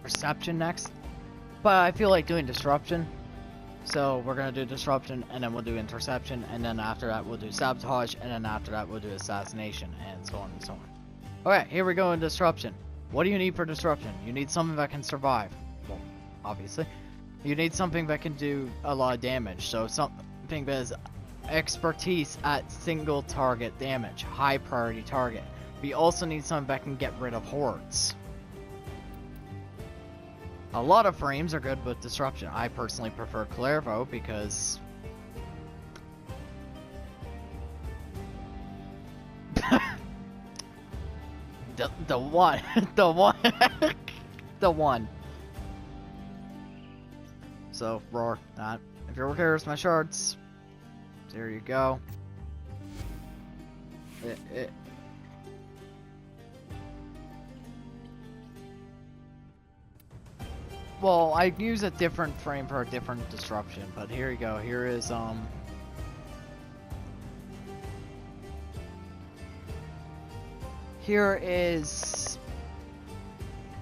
Perception next. But I feel like doing Disruption. So we're gonna do Disruption, and then we'll do Interception, and then after that we'll do Sabotage, and then after that we'll do Assassination, and so on and so on. Okay, here we go in Disruption. What do you need for Disruption? You need something that can survive. Well, obviously. You need something that can do a lot of damage. So something that is expertise at single target damage. High priority target. We also need something that can get rid of hordes. A lot of frames are good with Disruption. I personally prefer Clairvo because... the one. The one. So, roar that. If you're okay with my shards, there you go. Well, I use a different frame for a different Disruption, but here you go. Here is, here is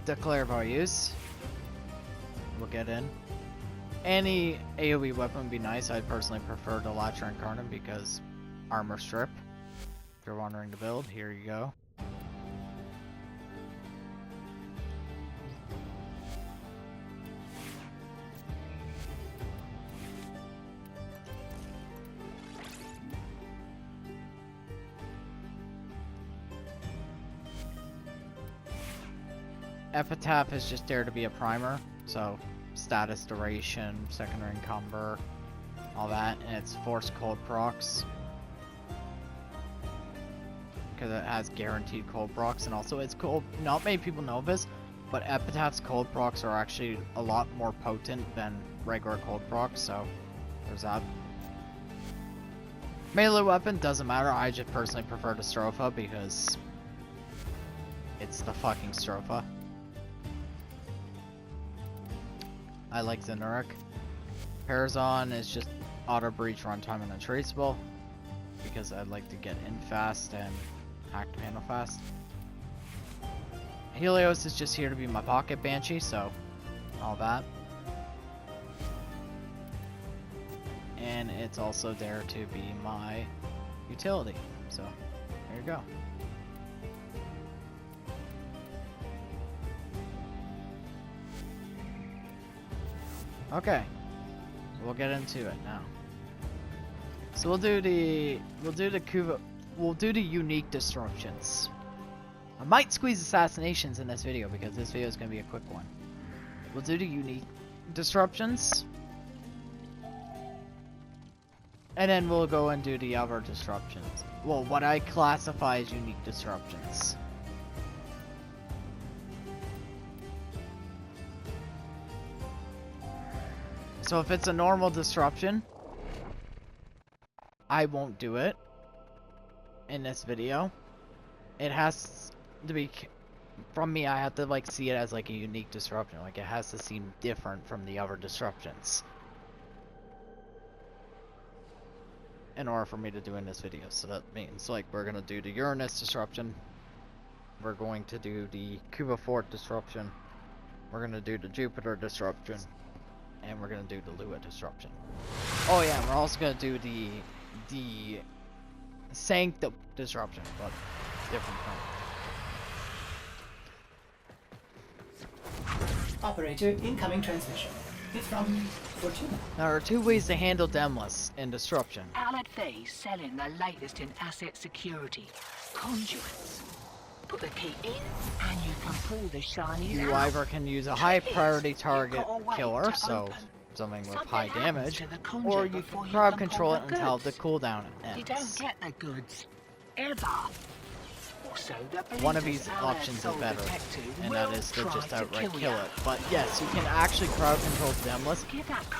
the Clairvo I use. We'll get in. Any AoE weapon would be nice. I'd personally prefer the Latcher Incarnate because armor strip. If you're wondering to build, here you go. Epitaph is just there to be a primer, so status duration, secondary encumber, all that, and it's force cold procs because it has guaranteed cold procs, and also it's cold. Not many people know this, but Epitaph's cold procs are actually a lot more potent than regular cold procs, so there's that. Melee weapon doesn't matter. I just personally prefer the Stropha because it's the fucking Stropha. I like Zenuric. Parazon is just auto breach, runtime, and untraceable because I'd like to get in fast and hack the panel fast. Helios is just here to be my pocket banshee, so all that. And it's also there to be my utility, so there you go. Okay, we'll get into it now. So we'll do the unique disruptions. I might squeeze assassinations in this video because this video is gonna be a quick one. We'll do the unique disruptions, and then we'll go and do the other disruptions. Well, what I classify as unique disruptions. So if it's a normal disruption, I won't do it in this video. It has to be, from me, I have to like see it as like a unique disruption. Like it has to seem different from the other disruptions in order for me to do in this video. So that means like we're gonna do the Uranus disruption. We're going to do the Cuba Fort disruption. We're gonna do the Jupiter disruption. And we're gonna do the Lua disruption. Oh yeah, we're also gonna do the Sanctum disruption, but different from. Operator, incoming transmission. It's from Fortuna. Now there are two ways to handle Demless in disruption. Allied Faye selling the latest in asset security. Conduits. Put the key in, and you can pull the shinies You out. either can use a high priority target killer, so something with high damage, or you can crowd control it until the cooldown ends. You don't get the goods, ever. Also, the One of these options is better, and that is to just outright kill it. But yes, you can actually crowd control Demless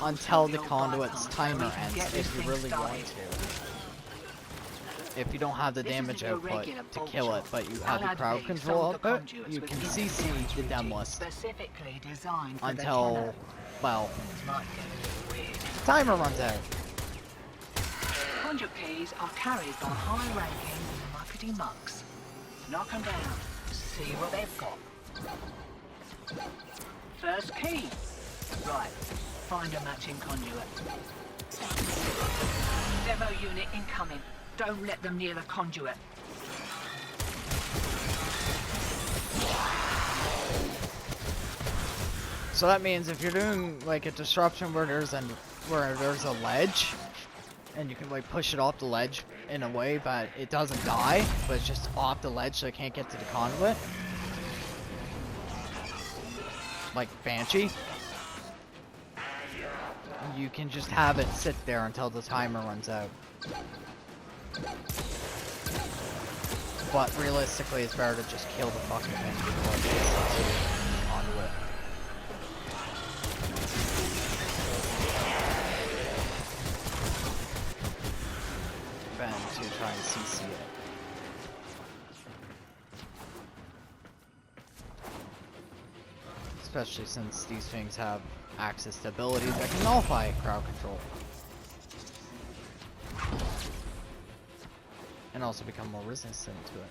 until the conduit's timer ends if you really want to. If you don't have the damage output to kill it, but you have the crowd control output, you can CC the Demless until, well, timer runs out. Conduit keys are carried by high-ranking muckety mucks. Knock them down, see what they've got. First key. Right. Find a matching conduit. Demo unit incoming. Don't let them near the conduit. So that means if you're doing like a disruption where there's a ledge, and you can like push it off the ledge in a way, but it doesn't die, but it's just off the ledge so it can't get to the conduit. Like Banshee. You can just have it sit there until the timer runs out. But realistically, it's better to just kill the fucking thing before it gets onto it. To try and CC it. Especially since these things have access to abilities that can nullify crowd control. And also become more resistant to it.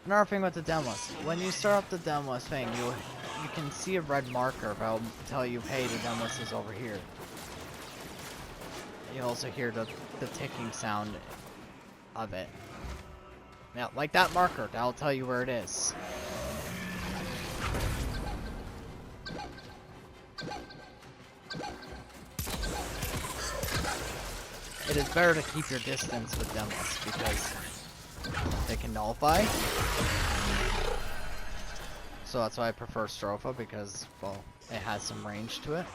Another thing with the demos, when you start up the demos thing, you can see a red marker that'll tell you, hey, the demos is over here. You also hear the ticking sound of it. Now, like that marker, that'll tell you where it is. It is better to keep your distance with demos because they can nullify. So that's why I prefer Stropha because, well, it has some range to it.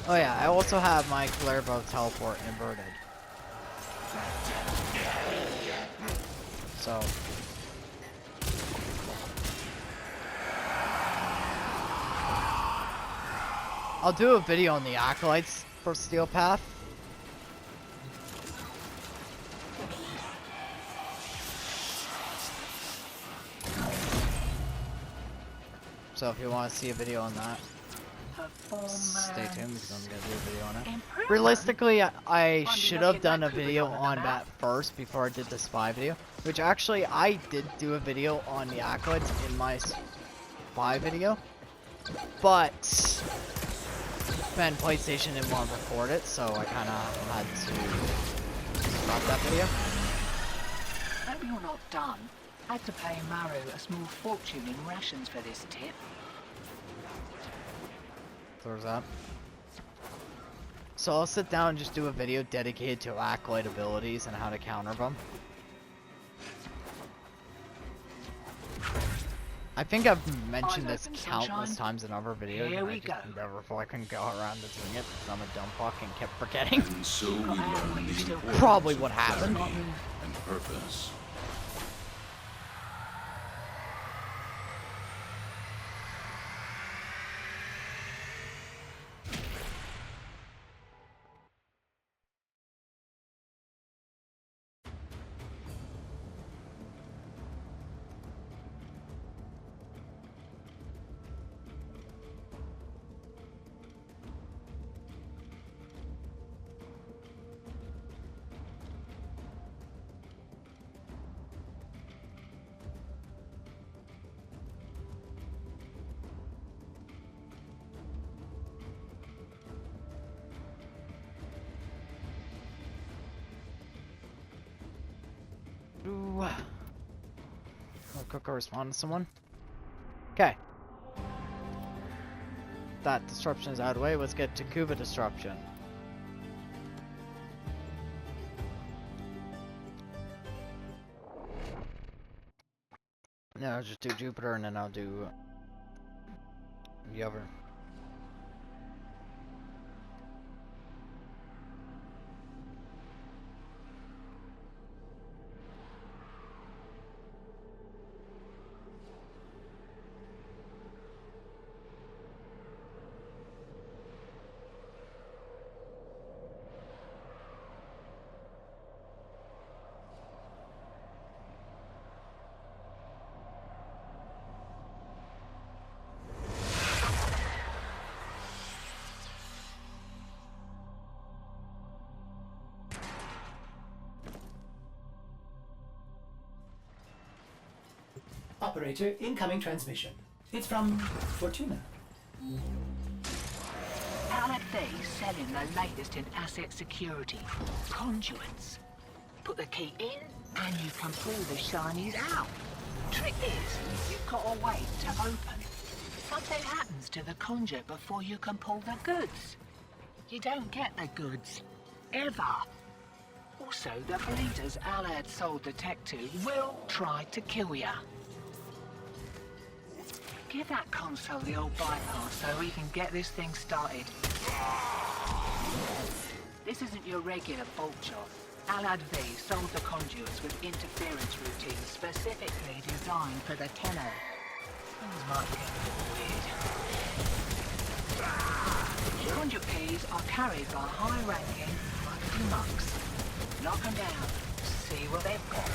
Oh yeah, I also have my Clervo teleport inverted. So I'll do a video on the Acolytes for Steel Path. So if you want to see a video on that, stay tuned because I'm gonna do a video on it. Realistically, I should have done a video on that first before I did the spy video. Which actually, I did do a video on the Acolytes in my spy video. But then PlayStation didn't want to record it, so I kind of had to stop that video. Hope you're not done. I had to pay Maru a small fortune in rations for this tip. Throws up. So I'll sit down and just do a video dedicated to Acolyte abilities and how to counter them. I think I've mentioned this countless times in other videos. Here we I just go. never fucking go around to doing it because I'm a dumb fuck and kept forgetting. And so we learn the importance Probably what of happened. journey and purpose. Ooh. I'll quick respond to someone. Okay. That disruption is out of the way. Let's get to Kuva disruption. No, I'll just do Jupiter and then I'll do the other. Operator, incoming transmission. It's from Fortuna. Alad Vey's selling the latest in asset security. Conduits. Put the key in, and you can pull the shinies out. Trick is, you've got to wait to open. Something happens to the conduit before you can pull the goods. You don't get the goods. Ever. Also, the bleeders Alad sold the tech to will try to kill ya. Give that console the old bypass so we can get this thing started. This isn't your regular bolt job. Alad Vey sold the conduits with interference routines specifically designed for the Tenno. Things might get a bit weird. Conduit keys are carried by high-ranking rusty monks. Knock them down. See what they've got.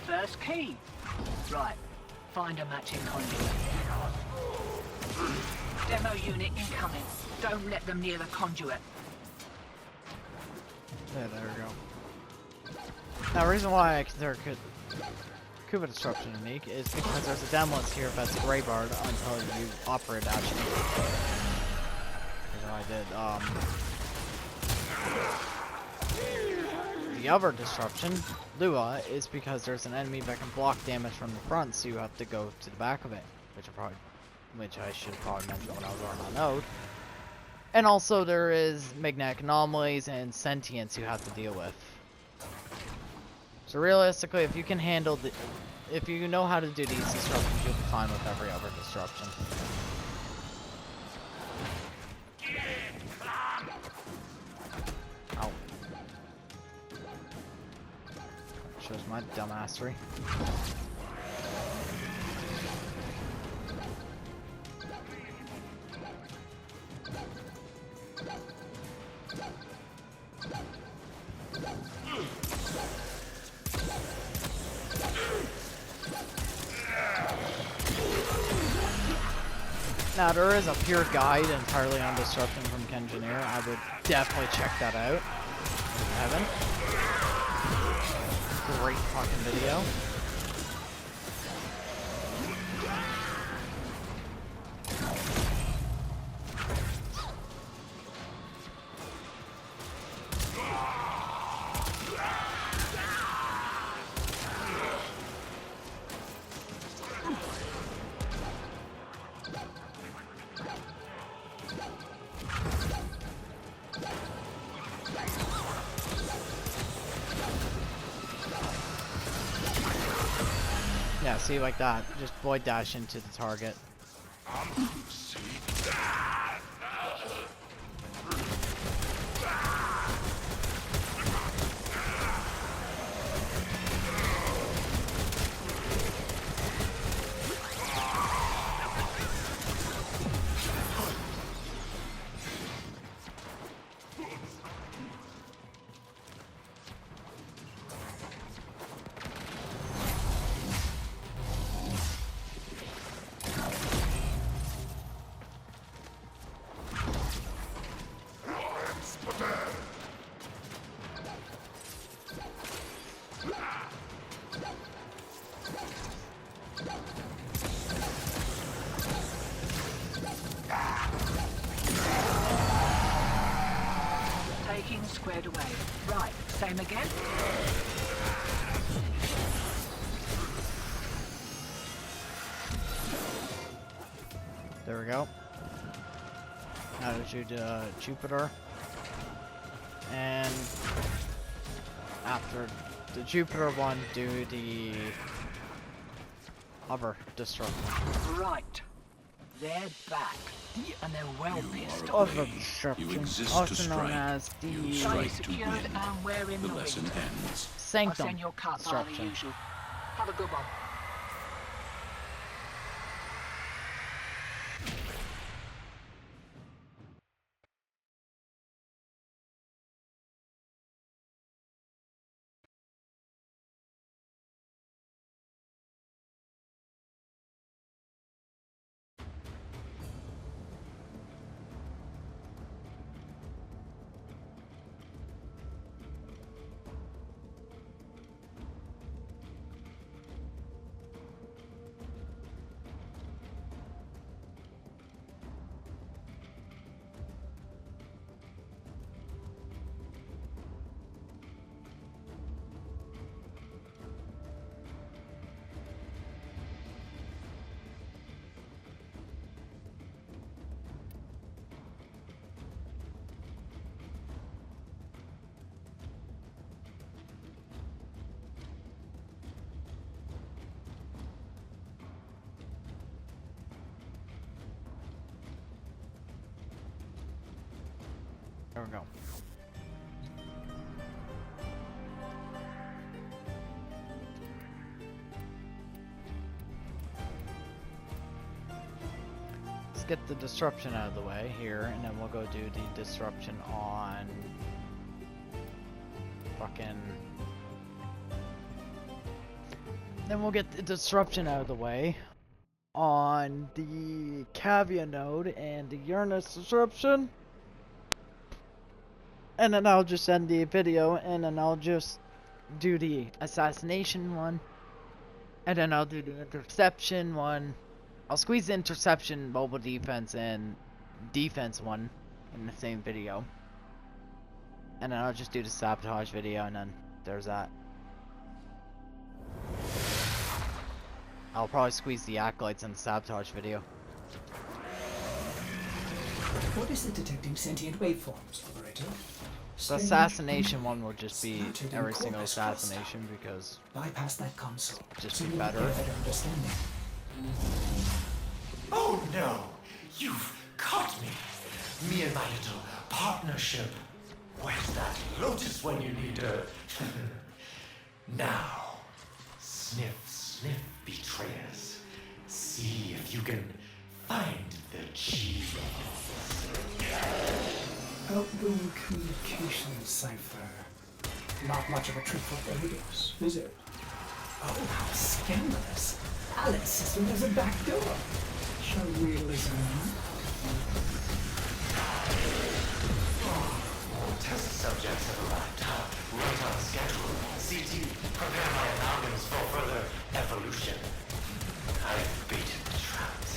First key. Right. Find a matching conduit. Demo unit incoming. Don't let them near the conduit. Yeah, there we go. Now, the reason why I consider Kuba Disruption unique is because there's a Demolins here that's Greybarred until you operate action. You know, I did, the other disruption, Lua, is because there's an enemy that can block damage from the front, so you have to go to the back of it, which I should probably mention when I was on the node. And also there is magnetic anomalies and sentience you have to deal with. So realistically, if you can handle if you know how to do these disruptions, you'll be fine with every other disruption. Ow. Shows my dumbassery. Now there is a pure guide entirely on disruption from Kengineer. I would definitely check that out. If you haven't. Great fucking video. Yeah, see, like that. Just void dash into the target. Taking squared away. Right, same again. There we go. Now to shoot Jupiter. And after the Jupiter one do the hover destruction. Right. They're back. And they're well pissed You off. Hover You destruction, exist to also known strike. as You the Shiny strike to secured win. and we're in The the lesson ring. ends. I'll Sanctum send your cut via the destruction. usual. Have a good one. There we go. Let's get the disruption out of the way here, and then we'll go do the disruption on fucking. Then we'll get the disruption out of the way on the Cavia node and the Uranus disruption. And then I'll just end the video, and then I'll just do the assassination one. And then I'll do the interception one. I'll squeeze the interception, mobile defense, and defense one in the same video. And then I'll just do the sabotage video, and then there's that. I'll probably squeeze the acolytes in the sabotage video. What is it detecting sentient waveforms, operator? The assassination one will just be every single assassination because Bypass that console. Just so be you'll better. get a better understanding. Oh no! You've caught me! Me and my little partnership. Where's that Lotus when you need her? Now, sniff, sniff, betrayers. See if you can find the cheese. Outgoing communication cipher. Not much of a trick for Elio's, is it? Oh, how scandalous. Alex system has a back door. Shall we listen? Test subjects have arrived. Right on schedule. CT, prepare my amalgams for further evolution. I've baited the traps.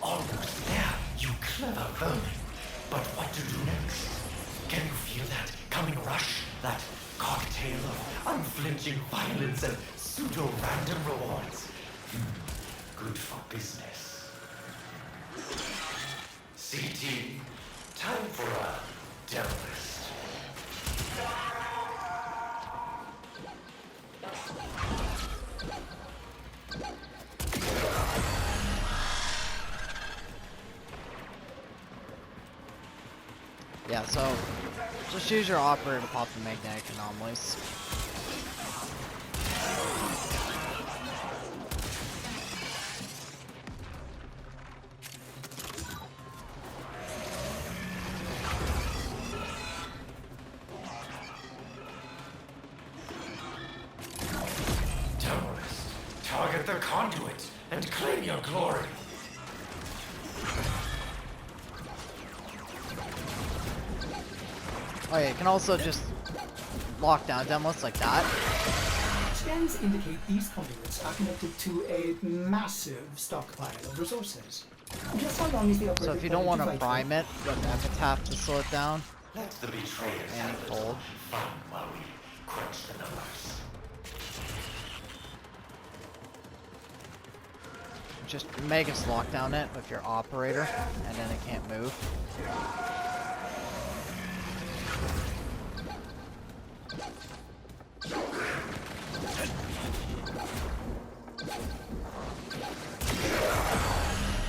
Almost there, you clever vermin. But what to do next? Can you feel that coming rush? That cocktail of unflinching violence and pseudo-random rewards? Good for business. CT, time for a terrorist. Yeah, so just use your operator to pop the magnetic anomalies. Terrorist, target the conduit and claim your glory. Oh yeah, you can also just lock down demos like that. Scans indicate these conduits are connected to a massive stockpile of resources. Just how long is the operator So if you don't want planning to fight for? prime it, with epitaph to slow it down, Let the betrayers and have cold. fun while we crunch the numbers. Just Magus lockdown it with your operator, and then it can't move.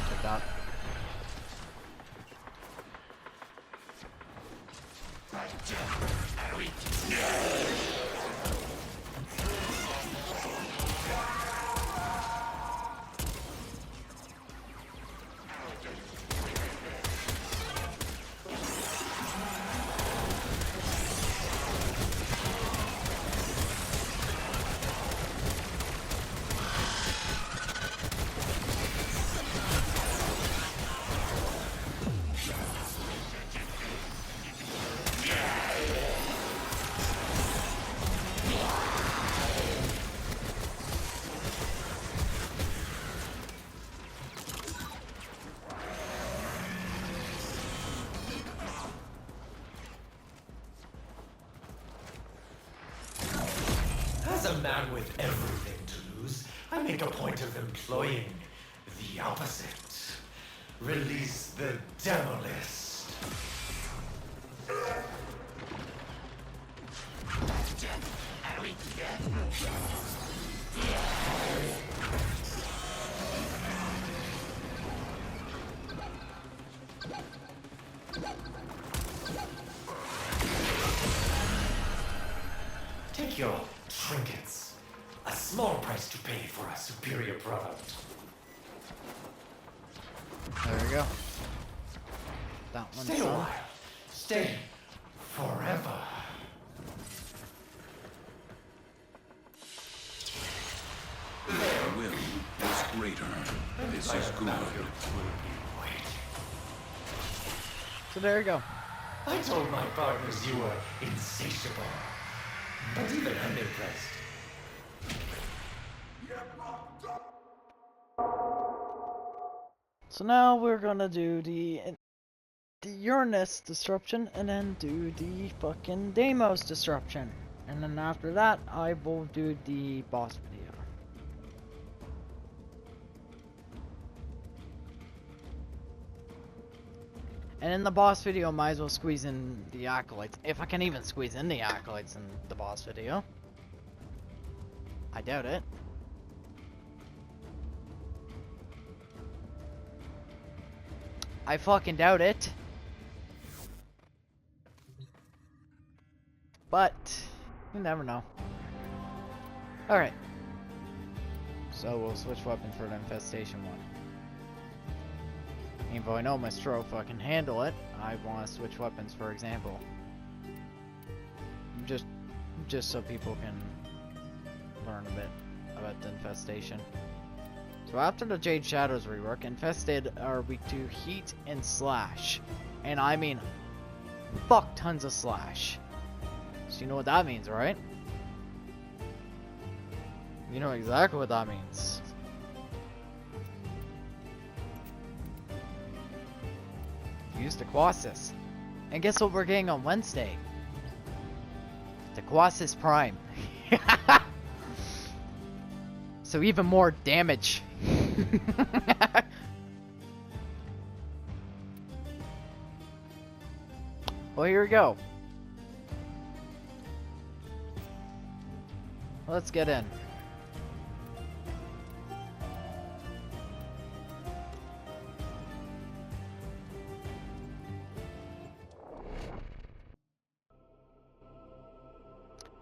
Take that. As a man with everything to lose, I make a point of employing the opposite. Release the Demolist. Take your trinkets. A small price to pay for a superior product. There we go. That one's Stay a done. while. Stay forever. Their will is greater. This is good. So there you go. I told my partners you were insatiable. But even I'm impressed. So now we're gonna do the Uranus disruption, and then do the fucking Deimos disruption, and then after that I will do the boss video. And in the boss video, might as well squeeze in the acolytes, if I can even squeeze in the acolytes in the boss video. I doubt it. I fucking doubt it. But you never know. Alright. So we'll switch weapons for the infestation one. Even though I know my Stro fucking handle it, I want to switch weapons, for example. Just so people can learn a bit about the infestation. So after the Jade Shadows rework, infested are weak to heat and slash. And I mean fuck tons of slash. So you know what that means, right? You know exactly what that means. Use the Quasis. And guess what we're getting on Wednesday? The Quasis Prime. So even more damage. Well, here we go. Let's get in.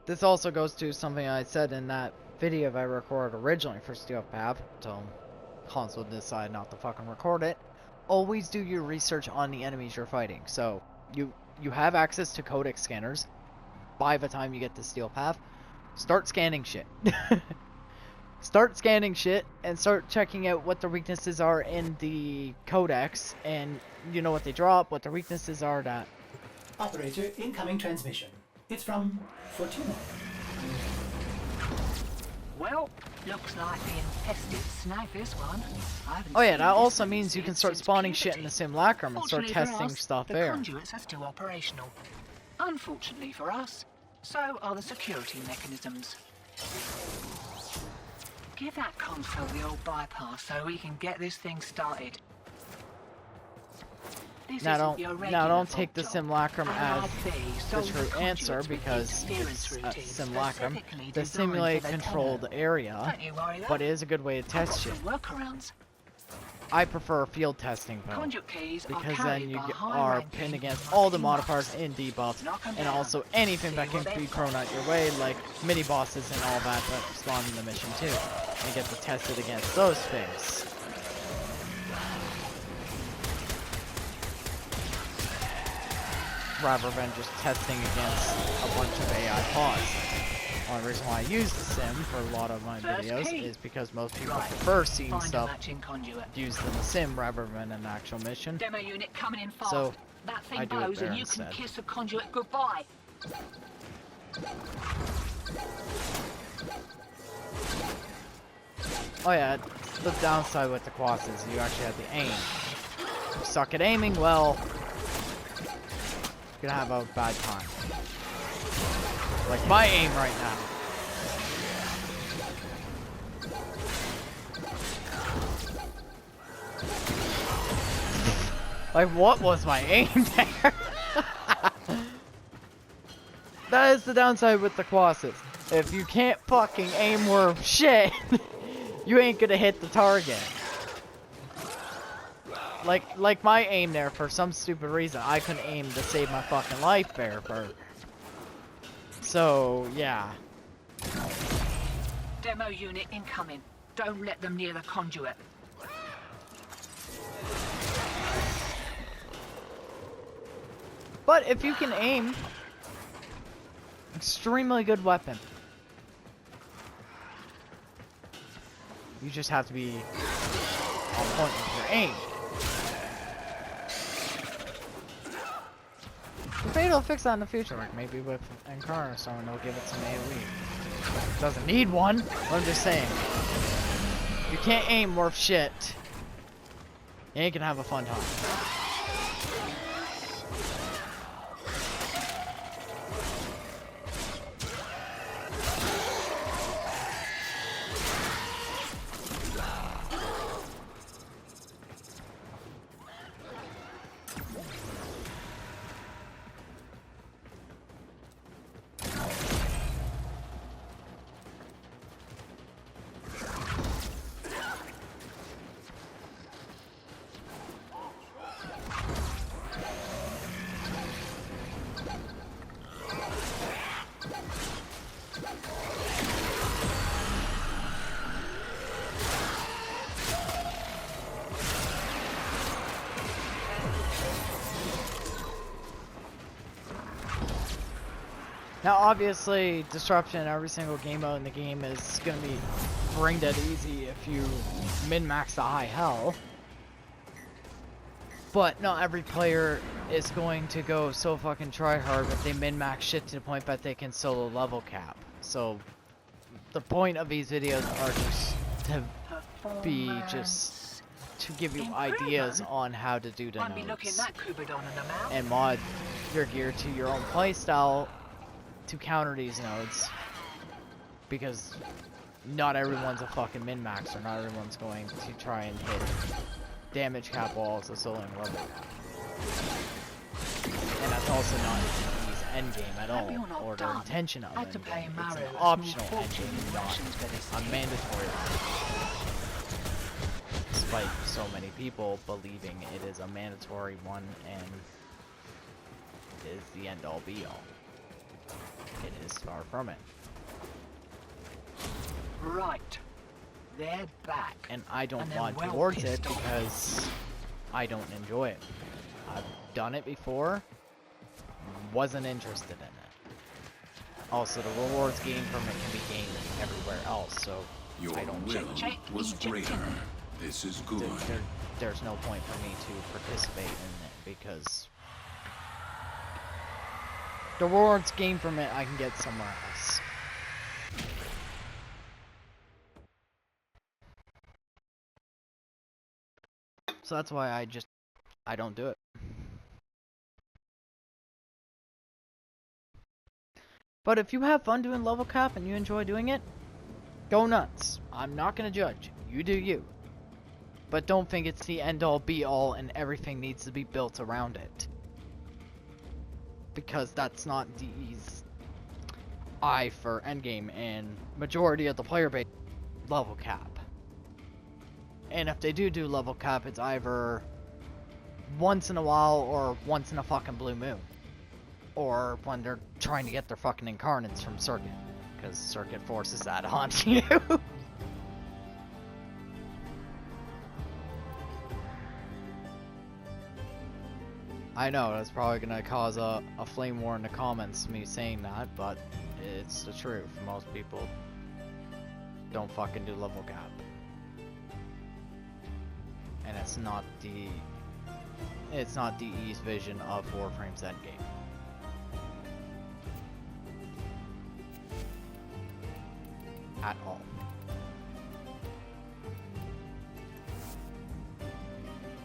This also goes to something I said in that video I recorded originally for Steel Path, until console decided not to fucking record it. Always do your research on the enemies you're fighting. So you have access to codex scanners by the time you get to Steel Path. Start scanning shit. Start scanning shit and start checking out what the weaknesses are in the codex, and you know what they drop, what their weaknesses are. That Operator, incoming transmission. It's from Fortuna. Well, looks like the infested snagged this one. I haven't Oh yeah, seen that this also thing means you can since start spawning shit in puberty. the simulacrum and start Fortunately for testing us, stuff the there. conduits are still operational. Unfortunately for us, so are the security mechanisms. Give that console the old bypass so we can get this thing started. This Now isn't your don't regular take the vault job. simulacrum as Allied B the sold true the answer conduits with because interference it's a routines simulacrum specifically to designed simulate for the controlled tunnel. area, Don't you worry, though. but it is a good way to I've got test shit. some workarounds. I prefer field testing though, Conduit keys are because carried then you by are high-ranking pinned against marching all the marks. modifiers in debuffs, Knock 'em and down. also anything See that can what be they've thrown got. out your way, like mini bosses and all that spawn in the mission too, and get to test it against those things. Rather than just testing against a bunch of AI pods. Only reason why I use the sim for a lot of my First videos key. is because most people Right. prefer seeing Find a stuff matching conduit. used in the sim rather than an actual mission. Demo unit coming in fast. So, that thing I do it blows there and you instead. can kiss the conduit goodbye. Oh yeah, the downside with the quads is you actually have to aim. If you suck at aiming, well, you're gonna have a bad time. Like my aim right now. Like what was my aim there? That is the downside with the quasses. If you can't fucking aim worth shit, you ain't gonna hit the target. Like my aim there, for some stupid reason, I couldn't aim to save my fucking life there for. So, yeah. Demo unit incoming. Don't let them near the conduit. But if you can aim, extremely good weapon. You just have to be on point with your aim. Maybe they'll fix that in the future, like maybe with Incarna or someone, they'll give it some AoE. Doesn't need one, but I'm just saying. You can't aim worth shit. You ain't gonna have a fun time. Now, obviously, disruption in every single game mode in the game is going to be brain dead easy if you min-max the high hell. But not every player is going to go so fucking try hard that they min-max shit to the point that they can solo level cap. So, the point of these videos are just to be just to give you ideas on how to do the Might be looking nodes that Cupidon in the mouth. and mod your gear to your own playstyle to counter these nodes, because not everyone's a fucking min-maxer, not everyone's going to try and hit damage cap while also soloing level cap. And that's also not E's endgame at all, Maybe you're not or the done. intention of Had to pay endgame. It's Mario an a small optional fortune in endgame, not rations for this a thing. mandatory one. Despite so many people believing it is a mandatory one and is the end-all be-all. It is far from it. Right. They're back. And I don't And they're want well towards it pissed off. because I don't enjoy it. I've done it before, wasn't interested in it. Also, the rewards gained from it can be gained everywhere else, so Your I don't will check was Egyptian. greater. This is good. there's no point for me to participate in it because the rewards gained from it I can get somewhere else. So that's why I don't do it. But if you have fun doing level cap and you enjoy doing it, go nuts. I'm not gonna judge. You do you. But don't think it's the end all be all and everything needs to be built around it. Because that's not DE's eye for endgame, and majority of the player base level cap. And if they do level cap, it's either once in a while or once in a fucking blue moon. Or when they're trying to get their fucking incarnates from Circuit. Because Circuit forces that on you. I know, that's probably gonna cause a flame war in the comments, me saying that, but it's the truth. Most people don't fucking do level cap. And it's not DE's vision of Warframe's endgame. At all.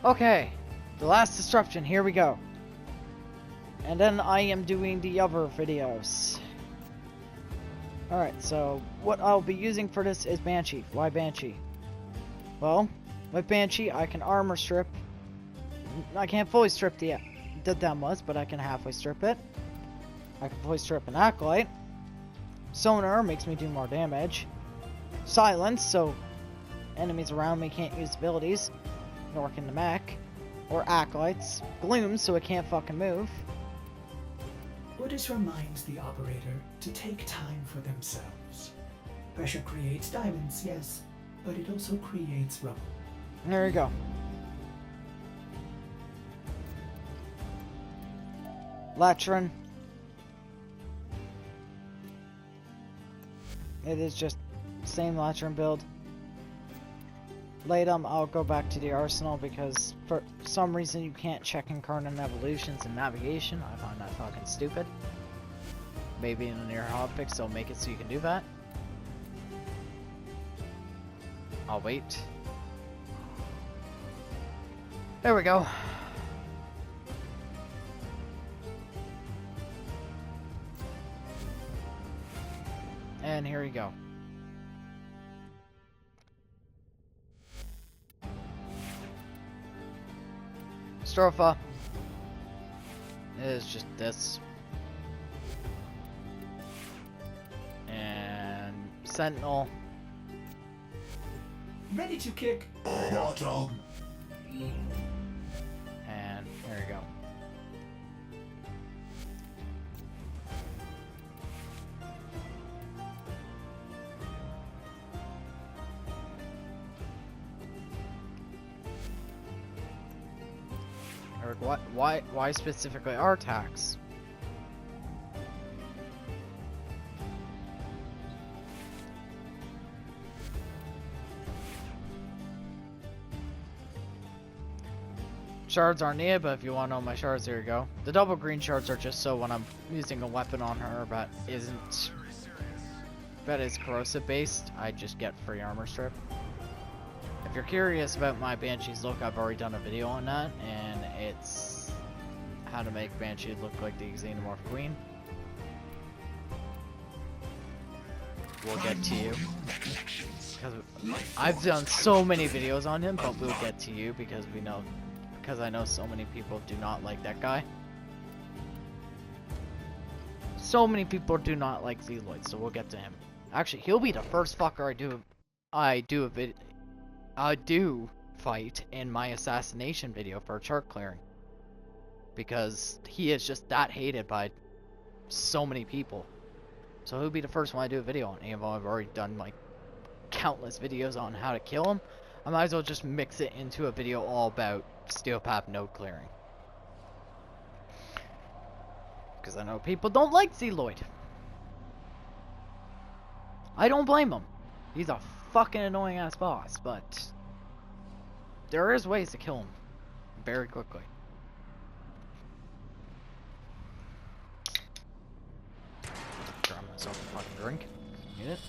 Okay, the last disruption, here we go. And then I am doing the other videos. Alright, so what I'll be using for this is Banshee. Why Banshee? Well, with Banshee I can armor strip. I can't fully strip the Demos, but I can halfway strip it. I can fully strip an Acolyte. Sonar makes me do more damage. Silence, so enemies around me can't use abilities, nor can the mech. Or Acolytes. Gloom, so it can't fucking move. Ordis reminds the operator to take time for themselves. Pressure creates diamonds, yes, but it also creates rubble. There we go. Latrin. It is just same Latrin build. Later, I'll go back to the arsenal because for some reason you can't check incarnate evolutions in navigation. I find that fucking stupid. Maybe in the near hotfix they'll make it so you can do that. I'll wait. There we go. And here we go. Stropha is just this. And Sentinel. Ready to kick. Bottom. And there you go. Eric, why specifically Artax? Shards aren't near, but if you want to know my shards, there you go. The double green shards are just so when I'm using a weapon on her that is corrosive based, I just get free armor strip. If you're curious about my Banshee's look, I've already done a video on that, and it's how to make Banshee look like the Xenomorph Queen. We'll get to you. Because I've done so many videos on him, but we'll get to you because I know so many people do not like that guy. So many people do not like Zealoid, so we'll get to him. Actually, he'll be the first fucker I do fight in my assassination video for chart clearing. Because he is just that hated by so many people. So he'll be the first one I do a video on. Even though I've already done like countless videos on how to kill him, I might as well just mix it into a video all about Steel Path node clearing. Because I know people don't like Zealoid. I don't blame him. He's a fucking annoying ass boss, but there is ways to kill him very quickly. Grab myself a fucking drink. Need it.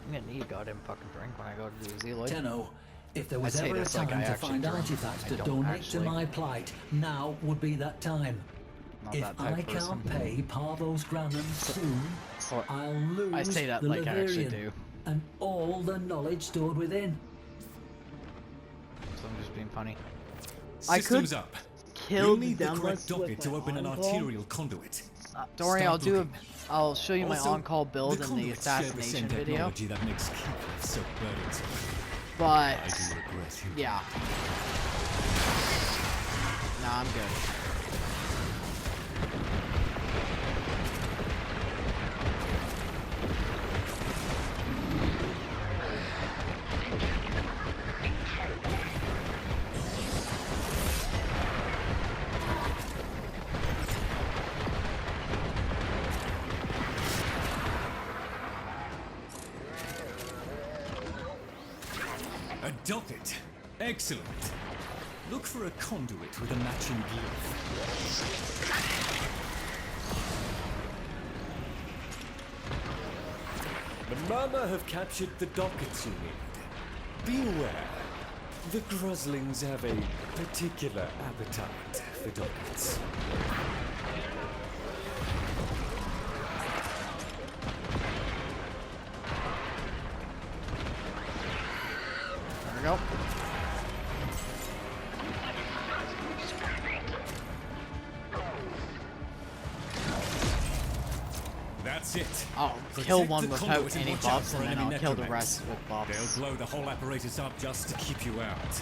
I'm gonna need a goddamn fucking drink when I go to do Zealoid. Tenno, if there I was say ever a this like time I to actually find drink. artifacts I to don't donate actually. to my plight, now would be that time. Not If that type I person. can't pay Parvos Granum soon, So- I'll lose I say that the like I actually Laverian do. and all the knowledge stored within. So I'm just being funny. I Systems could up. kill You'll the need the downlist correct with docket to my open an on-call. arterial conduit. Don't worry, Start looking. I'll show you my Also, on-call build in the conduits share the assassination same video. technology that makes Keeper so burdensome. But I do regret him. yeah. Nah, I'm good. A docket. Excellent. Look for a conduit with a matching glyph. The Mama have captured the dockets you need. Beware. The Gruslings have a particular appetite for dockets. There we go. That's it. I'll Protect kill the one without conduit and any watch out buffs, for and then enemy I'll kill the necromancy. rest with buffs. They'll blow the whole apparatus up just to keep you out.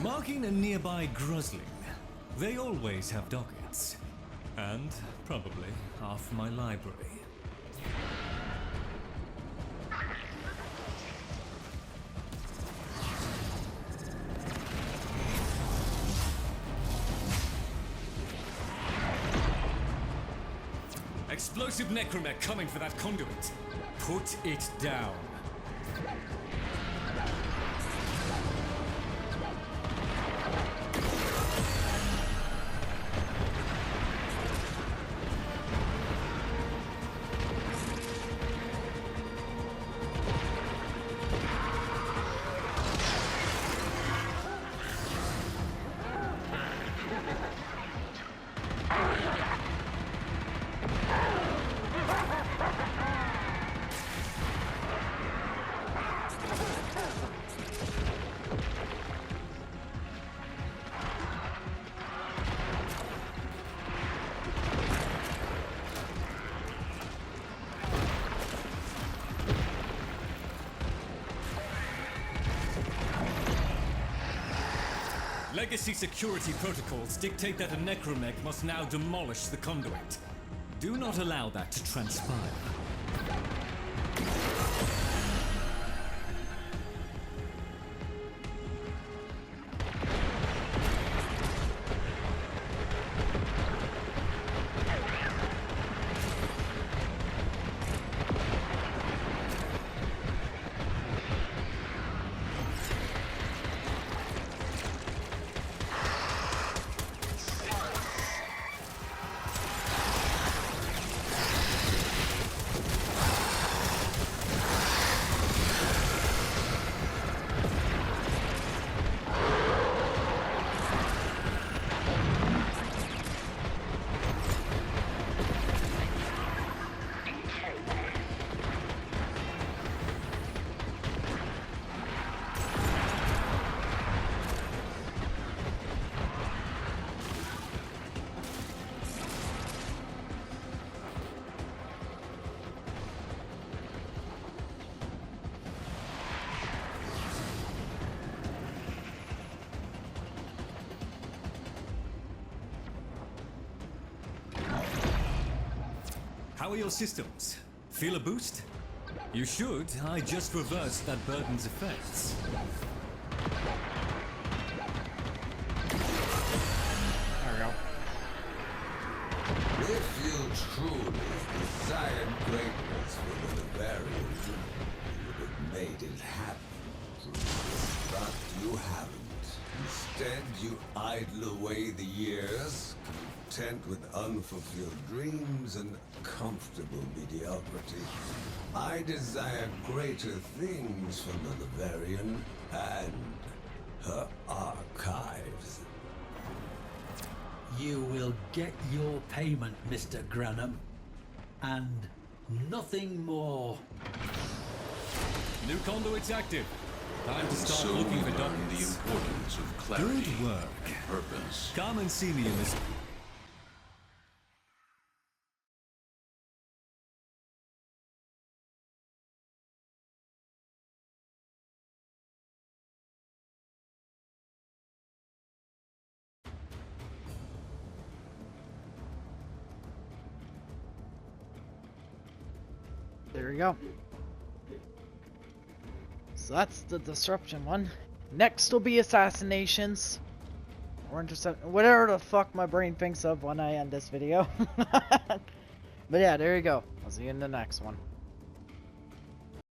Marking a nearby Grusling. They always have dockets. And probably half my library. Explosive necromech coming for that conduit. Put it down. Legacy security protocols dictate that a necromech must now demolish the conduit. Do not allow that to transpire. How are your systems? Feel a boost? You should. I just reversed that burden's effects. There we go. If you truly desired greatness for the Bavarians, you would have made it happen. But you haven't. Instead, you idle away the years, content with unfulfilled dreams and comfortable mediocrity. I desire greater things from the Laverian and her archives. You will get your payment, Mr. Granum. And nothing more. New conduit's active. Time to start So looking we for learn the dockets. importance of clarity Good work. and purpose. Come and see me in this. There we go. So that's the disruption one. Next will be assassinations. Or intercept, whatever the fuck my brain thinks of when I end this video. But yeah, there you go. I'll see you in the next one.